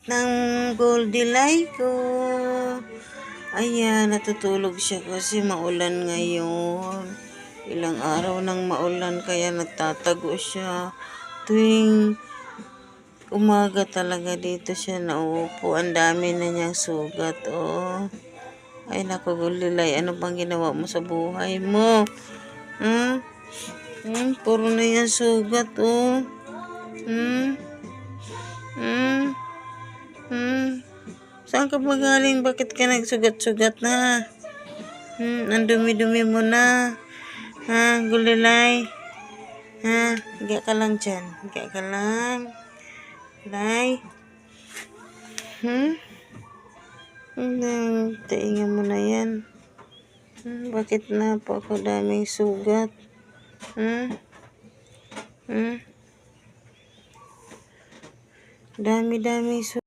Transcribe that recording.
ng Goldilay ko. Ayan, natutulog siya kasi maulan ngayon. Ilang araw nang maulan kaya nagtatago siya. Tuwing umaga talaga dito siya nauupo. Ang dami na niyang sugat, oh. Ay, naku, Goldilay, ano bang ginawa mo sa buhay mo? Puro na yan sugat, oh. Saan ka ba galing? Bakit ka nagsugat-sugat na? Ang dumi-dumi mo na. Ha, Goldilay? Ha, higa ka lang dyan. Higa ka lang. Lay? Tainga mo na yan. Bakit napakadaming sugat? Dami-daming sugat.